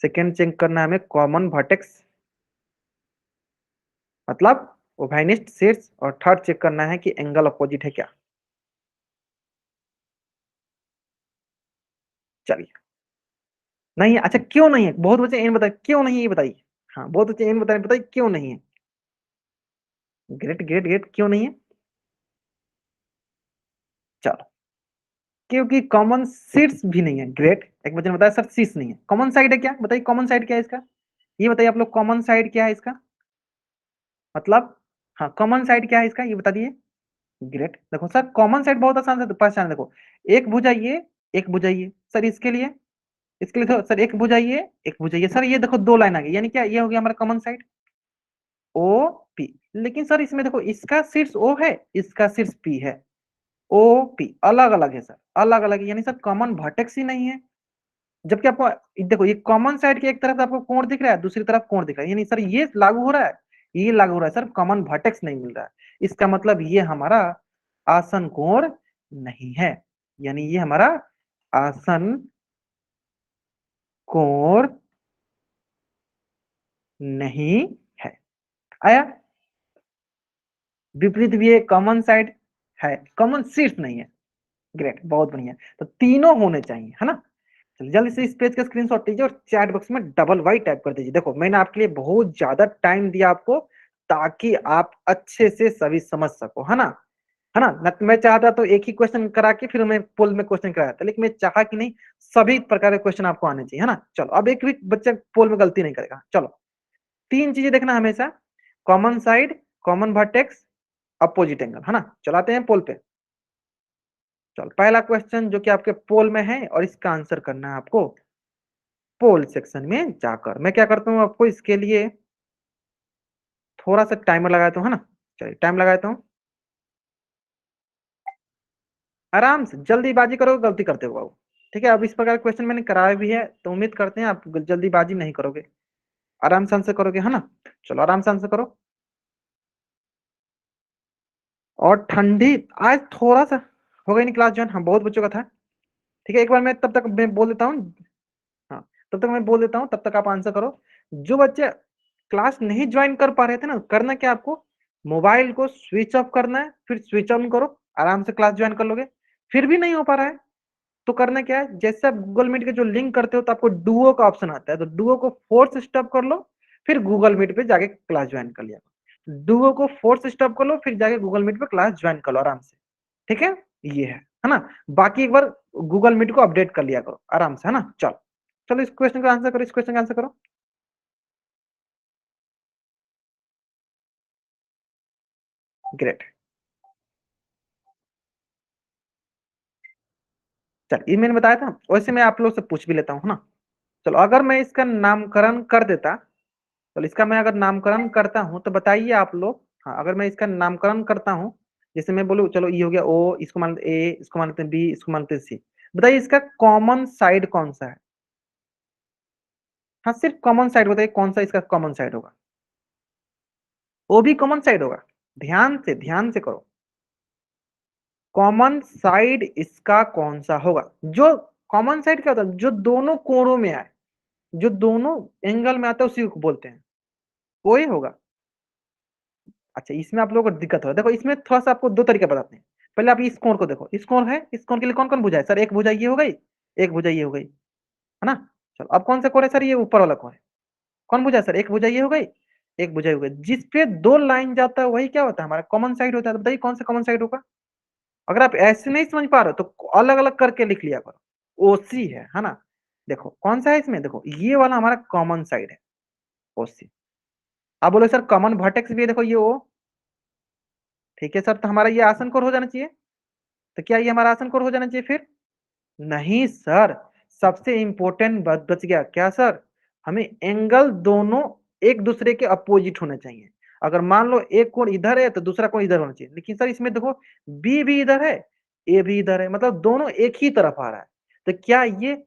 सेकंड चेक करना है हमें कॉमन वर्टेक्स मतलब ओभाइनिस्ट शीर्ष, और थर्ड चेक करना है कि एंगल अपोजिट है क्या। चलिए नहीं है, अच्छा क्यों नहीं है? बहुत बच्चे एन बताइए क्यों नहीं है, ये बताइए। हाँ बहुत बच्चे एन बताइए, बताइए क्यों नहीं है। ग्रेट ग्रेट ग्रेट, क्यों नहीं है? चलो क्योंकि कॉमन सीट्स भी नहीं है। ग्रेट, एक बच्चे ने बताया सर सीट्स नहीं है, कॉमन साइड है क्या? बताइए कॉमन साइड क्या है इसका, ये बताइए आप लोग, कॉमन साइड क्या है इसका मतलब। हाँ कॉमन साइड क्या है इसका, ये बता दिए। ग्रेट, देखो सर कॉमन साइड बहुत आसान से पहचान, देखो एक भुजा ये, एक भुजा ये। सर इसके लिए, इसके लिए तो सर एक भुजा ये, एक भुजा ये। सर ये देखो दो लाइन आ गई, यानी क्या, ये हो गया हमारा कॉमन साइड ओ पी। लेकिन सर इसमें देखो इसका शीर्ष ओ है, इसका शीर्ष पी है, ओ पी अलग अलग है सर, अलग अलग है, यानी सर कॉमन वर्टेक्स ही नहीं है। जबकि आपको देखो ये कॉमन साइड के एक तरफ आपको कोण दिख रहा है, दूसरी तरफ कोण दिख रहा है, यानी सर ये लागू हो रहा है, ये लागू हो रहा है सर, कॉमन वर्टेक्स नहीं मिल रहा है। इसका मतलब ये हमारा आसन कोण नहीं है, यानी ये हमारा आसन कोण नहीं है। आया? विपरीत भी है, कॉमन साइड है, कॉमन सीट्स नहीं है। ग्रेट, बहुत बढ़िया, तो तीनों होने चाहिए, है ना। चलिए जल्दी से इस पेज का स्क्रीनशॉट लीजिए और चैट बॉक्स में डबल वाई टाइप कर दीजिए। देखो मैंने आपके लिए बहुत ज्यादा टाइम दिया आपको, ताकि आप अच्छे से सभी समझ सको, है ना। है ना, न तो मैं चाहता तो एक ही क्वेश्चन करा के फिर मैं पोल में क्वेश्चन कराया था, लेकिन मैं चाहा कि नहीं सभी प्रकार के क्वेश्चन आपको आने चाहिए, है ना। चलो अब एक भी बच्चा पोल में गलती नहीं करेगा। चलो तीन चीजें देखना हमेशा, common side, common vertex, opposite angle, है ना। चलाते हैं पोल पे। चलो पहला क्वेश्चन जो कि आपके पोल में है, और इसका आंसर करना है आपको पोल सेक्शन में जाकर। मैं क्या करता हूँ आपको इसके लिए थोड़ा सा टाइमर लगाता हूँ, है ना। चलिए टाइम लगाता हूँ, आराम से जल्दीबाजी करोगे गलती करते हो बाबू। ठीक है, अब इस प्रकार क्वेश्चन मैंने कराया भी है, तो उम्मीद करते हैं आप जल्दीबाजी नहीं करोगे, आराम से आंसर करोगे, है ना। चलो आराम से आंसर करो। और ठंडी, आज थोड़ा सा हो गई नहीं क्लास ज्वाइन, हाँ बहुत बच्चों का था। ठीक है, एक बार मैं तब तक मैं बोल देता हूँ, हाँ तब तक मैं बोल देता हूँ, तब तक आप आंसर करो। जो बच्चे क्लास नहीं ज्वाइन कर पा रहे थे ना, करना क्या आपको, मोबाइल को स्विच ऑफ करना है, फिर स्विच ऑन करो, आराम से क्लास ज्वाइन कर लोगे। फिर भी नहीं हो पा रहा है, तो करना क्या है, जैसे आप गूगल मीट के जो लिंक करते हो तो आपको डुओ का ऑप्शन आता है, तो डुओ को फोर्स स्टॉप कर लो, फिर गूगल मीट पे जाके क्लास ज्वाइन कर लिया। डुओ को फोर्स स्टॉप कर लो, फिर जाके गूगल मीट पे क्लास ज्वाइन कर लो आराम से। ठीक है, ये है ना। बाकी एक बार गूगल मीट को अपडेट कर लिया करो आराम से, है ना। चलो चलो, इस क्वेश्चन का आंसर करो, इस क्वेश्चन का आंसर करो। ग्रेट। चल, ये मैंने बताया था, वैसे मैं आप लोग से पूछ भी लेता हूँ, है ना। चलो, अगर मैं इसका नामकरण कर देता, चलो इसका मैं अगर नामकरण करता हूँ तो बताइए आप लोग। हाँ, अगर मैं इसका नामकरण करता हूँ, जैसे मैं बोलूँ, चलो ये हो गया ओ, इसको मानते ए, इसको मानते हैं बी, इसको मानते हैं सी। बताइए इसका कॉमन साइड कौन सा है। हाँ, सिर्फ कॉमन साइड बताइए, कौन सा इसका कॉमन साइड होगा। वो भी कॉमन साइड होगा। ध्यान से करो। कॉमन साइड इसका कौन सा होगा। जो कॉमन साइड क्या होता है, जो दोनों कोणों में आए, जो दोनों एंगल में आता है, उसी को बोलते हैं, वही होगा। अच्छा, इसमें आप लोगों को दिक्कत हो, देखो इसमें थोड़ा सा आपको दो तरीका बताते हैं। पहले आप इस कोण को देखो, इस कोण है, इस कोण के लिए कौन कौन भुजा है सर, एक भुजा ये हो गई, एक भुजा ये हो गई, है ना। चलो, अब कौन सा कोण है सर, ये ऊपर वाला कोण है। कौन भुजा है सर, एक भुजा ये हो गई, एक भुजा ये हो गई। जिस पे दो लाइन जाता है वही क्या होता है, हमारा कॉमन साइड होता है। तो बताइए कौन सा कॉमन साइड होगा। अगर आप ऐसे नहीं समझ पा रहे हो तो अलग अलग करके लिख लिया करो। ओसी है ना। देखो कौन सा है इसमें, देखो ये वाला हमारा कॉमन साइड है, ओसी। आप बोलो सर कॉमन वर्टेक्स भी है, देखो ये ओ। ठीक है सर, तो हमारा ये आसन कोण हो जाना चाहिए। तो क्या ये हमारा आसन कोण हो जाना चाहिए फिर। नहीं सर, सबसे इंपॉर्टेंट बच गया क्या सर, हमें एंगल दोनों एक दूसरे के अपोजिट होने चाहिए। अगर मान लो एक कोण इधर है तो दूसरा कोण इधर होना चाहिए, लेकिन सर इसमें देखो बी भी इधर है, ए भी इधर है, मतलब दोनों एक ही तरफ आ रहा है। तो क्या ये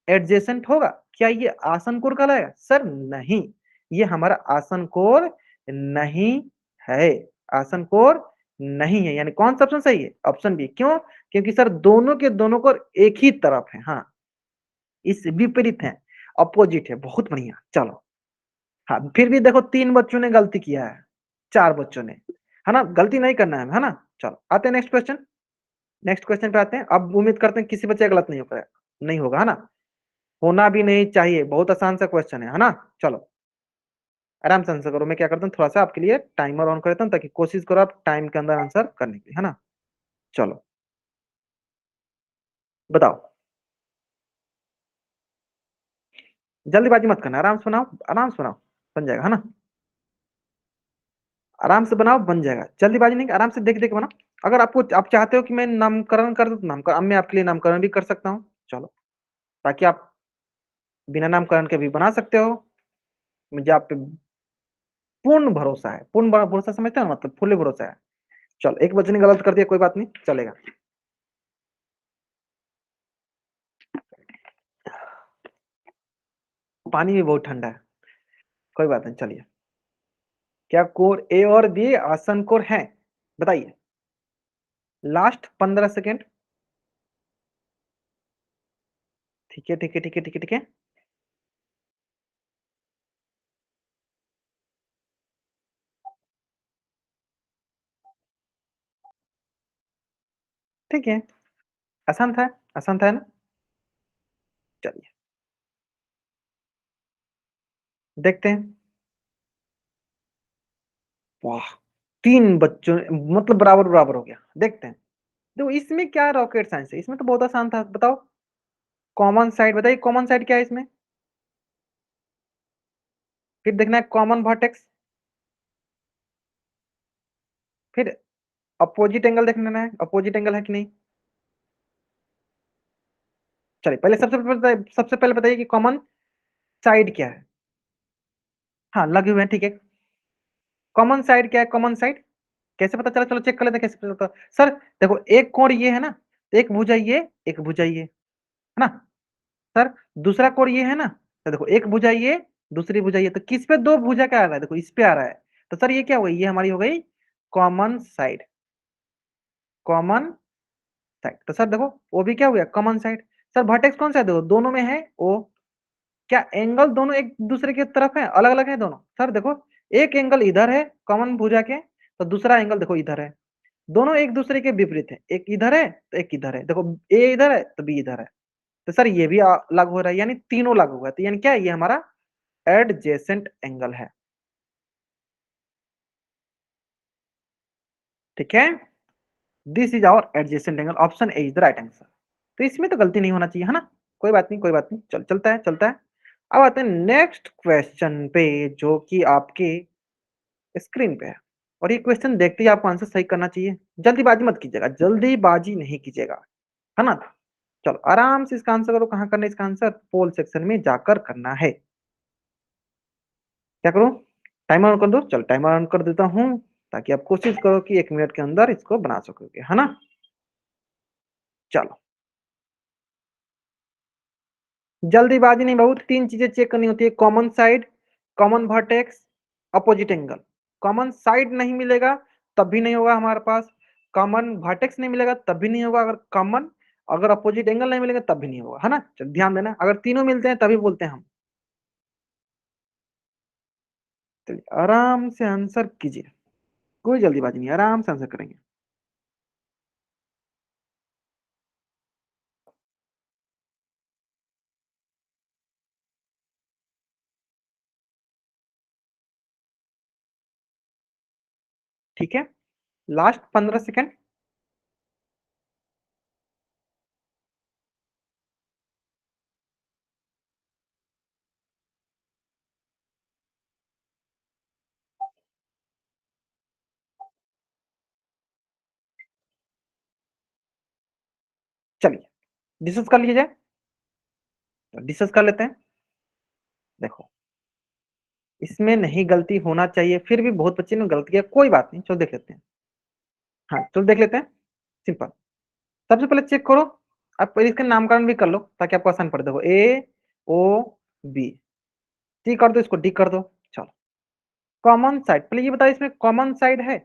एडजेसेंट होगा, क्या ये आसन कोण कहलाएगा सर। नहीं, ये हमारा आसन कोण नहीं है, आसन कोण नहीं है। यानी कौन सा ऑप्शन सही है, ऑप्शन बी। क्यों, क्योंकि सर दोनों के दोनों कोण एक ही तरफ है, हाँ, इस विपरीत है, अपोजिट है। बहुत बढ़िया, चलो। हाँ, फिर भी देखो तीन बच्चों ने गलती किया है, चार बच्चों ने, है ना। गलती नहीं करना है ना। चलो आते हैं नेक्स्ट क्वेश्चन। नेक्स्ट क्वेश्चन पे आते हैं। अब उम्मीद करते हैं किसी बच्चे का गलत नहीं होगा, नहीं होगा, है ना। होना भी नहीं चाहिए, बहुत आसान सा क्वेश्चन है ना। चलो आराम से आंसर करो। मैं क्या करता हूँ, थोड़ा सा आपके लिए टाइमर ऑन कर देता हूँ, ताकि कोशिश करो आप टाइम के अंदर आंसर करने की, है ना। चलो बताओ। जल्दीबाजी मत करना, आराम से बनाओ, आराम से बनाओ, बन जाएगा, है ना। आराम से बनाओ, बन जाएगा। जल्दीबाजी नहीं, आराम से देख देख बनाओ। अगर आपको, आप चाहते हो कि मैं नामकरण कर दूं तो नामकरण, अब मैं आपके लिए नामकरण भी कर सकता हूँ। चलो, ताकि आप बिना नामकरण के भी बना सकते हो। मुझे आप पे पूर्ण भरोसा है, पूर्ण भरोसा समझते हो ना, मतलब फुल्ली भरोसा है। चलो, एक बच्चे ने गलत कर दिया, कोई बात नहीं, चलेगा। पानी भी बहुत ठंडा है, कोई बात नहीं, चलिए। क्या कोर ए और बी आसन कोर है, बताइए। Last 15 second. ठीक है, ठीक है, ठीक है, ठीक है, ठीक है। ठीक है, आसान था, आसान था ना। चलिए देखते हैं। वाह, तीन बच्चों, मतलब बराबर बराबर हो गया। देखते हैं, देखो इसमें क्या रॉकेट साइंस है, इसमें तो बहुत आसान था। बताओ कॉमन साइड, बताइए कॉमन साइड क्या है इसमें। फिर देखना है कॉमन वर्टेक्स, फिर अपोजिट एंगल देखना है, अपोजिट एंगल है कि नहीं। चलिए पहले सबसे पहले बताइए कि कॉमन साइड क्या है। हाँ, लगे हुए हैं, ठीक है। कॉमन साइड क्या है, कॉमन साइड कैसे पता चला, चलो चेक कर लेते हैं कैसे पता चला। सर देखो, एक कोण ये है ना, तो एक भुजा ये, एक भुजा ये, है ना। सर दूसरा कोण ये है ना, तो देखो एक भुजा ये, दूसरी भुजा ये, तो किस पे दो भुजा क्या आ रहा है, देखो इस पे आ रहा है। तो सर ये क्या हुआ, ये हमारी हो गई कॉमन साइड, कॉमन साइड। तो सर देखो वो भी क्या हुआ, कॉमन साइड। सर वर्टेक्स कौन सा है, देखो दोनों में है ओ। क्या एंगल दोनों एक दूसरे की तरफ है, अलग अलग है दोनों। सर देखो एक एंगल इधर है कॉमन भुजा के, तो दूसरा एंगल देखो इधर है। दोनों एक दूसरे के विपरीत है, एक इधर है तो एक इधर है, देखो ए इधर है तो बी इधर है, तो सर ये भी लागू हो रहा है, यानी तीनों लागू हुआ, तो यानी क्या है, ये हमारा एडजेसेंट एंगल है। ठीक है, this is our adjacent angle, option A is the right answer. तो इसमें तो गलती नहीं होना चाहिए, है ना। कोई बात नहीं, कोई बात नहीं, चलता है चलता है। अब आते हैं नेक्स्ट क्वेश्चन पे, जो कि आपके स्क्रीन पे है, और ये क्वेश्चन देखते ही आपको आंसर सही करना चाहिए, जल्दीबाजी मत कीजिएगा, जल्दीबाजी नहीं कीजिएगा, है ना। चलो आराम से इसका आंसर करो, कहाँ करना है इसका आंसर, पोल सेक्शन में जाकर करना है। क्या करूं, टाइमर ऑन कर दो, चल टाइमर ऑन कर देता हूं, ताकि आप कोशिश करो कि 1 मिनट के अंदर इसको बना सकोगे, है ना। चलो, जल्दीबाजी नहीं, बहुत 3 चीजें चेक करनी होती है, common side, common vertex, opposite angle. Common side नहीं मिलेगा तब भी नहीं होगा हमारे पास, कॉमन वर्टेक्स नहीं मिलेगा तब भी नहीं होगा, अगर अपोजिट एंगल नहीं मिलेगा तब भी नहीं होगा, है ना। चल ध्यान देना, अगर तीनों मिलते हैं तभी बोलते हैं हम। चलिए आराम से आंसर कीजिए, कोई जल्दीबाजी नहीं, आराम से आंसर करेंगे। ठीक है, लास्ट 15 सेकेंड। चलिए डिस्कस कर लीजिए, डिस्कस कर लेते हैं। देखो, इसमें नहीं गलती होना चाहिए, फिर भी बहुत बच्चे ने गलती किया, कोई बात नहीं, चलो देख लेते हैं। हाँ चलो देख लेते हैं, सिंपल। सबसे पहले चेक करो, आप पहले इसका नामकरण भी कर लो ताकि आपको आसान पड़े। देखो ए ओ बी, टी कर दो, इसको डी कर दो। चलो, कॉमन साइड, पहले ये बताओ इसमें कॉमन साइड है,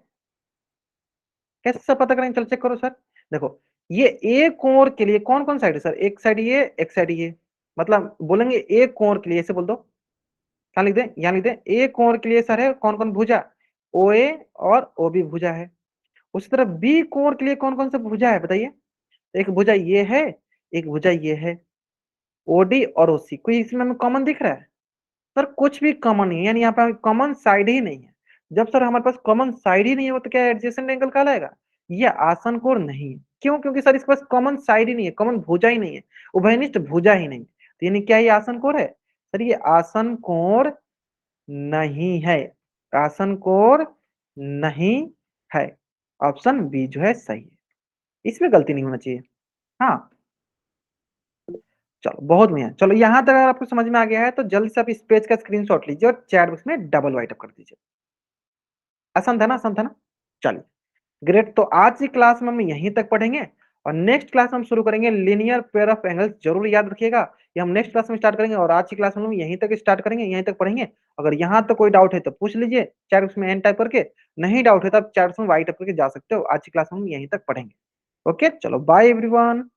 कैसे पता करेंगे, चलो चेक करो सर। देखो, ये एक कोण के लिए कौन कौन साइड है सर, एक साइड ये, एक साइड ये, मतलब बोलेंगे एक कोण के लिए, ऐसे बोल दो, क्या लिख दें, यहाँ लिख दें, एक कोण के लिए सर है कौन कौन भुजा, ओ ए और ओ बी भुजा है। उसी तरह बी कोण के लिए कौन कौन सा भुजा है बताइए, एक भुजा ये है, एक भुजा ये है, ओडी और ओसी, कोई इसमें हमें कॉमन दिख रहा है सर, कुछ भी कॉमन नहीं है, यानी यहाँ पे कॉमन साइड ही नहीं है। जब सर हमारे पास कॉमन साइड ही नहीं है तो क्या एडजेसेंट एंगल कहलाएगा, ये आसन कोण नहीं है। क्यों, क्योंकि सर इसके पास कॉमन साइड ही नहीं है, कॉमन भुजा ही नहीं है, उभयनिष्ठ भुजा ही नहीं, तो यानी क्या ये आसन कोण है सर, ये आसन कोण नहीं है, आसन कोण नहीं है, ऑप्शन बी जो है सही है, इसमें गलती नहीं होना चाहिए। हाँ चलो बहुत बढ़िया, चलो यहाँ तक अगर आपको समझ में आ गया है तो जल्द से आप इस पेज का स्क्रीनशॉट लीजिए और चैट बॉक्स में डबल राइट अप कर दीजिए। आसान था ना, आसान था ना। चलिए ग्रेट, तो आज की क्लास में हम यहीं तक पढ़ेंगे, और नेक्स्ट क्लास में हम शुरू करेंगे लीनियर पेयर ऑफ एंगल्स, जरूर याद रखिएगा, ये हम नेक्स्ट क्लास में स्टार्ट करेंगे, और आज की क्लास में हम यहीं तक स्टार्ट करेंगे, यहीं तक पढ़ेंगे। अगर यहाँ तक कोई डाउट है तो पूछ लीजिए चैट बॉक्स में एन टाइप करके, नहीं डाउट है तो आप चैट बॉक्स में वाइट टाइप करके जा सकते हो। आज की क्लास में हम यहीं तक पढ़ेंगे। ओके चलो, बाय एवरीवन।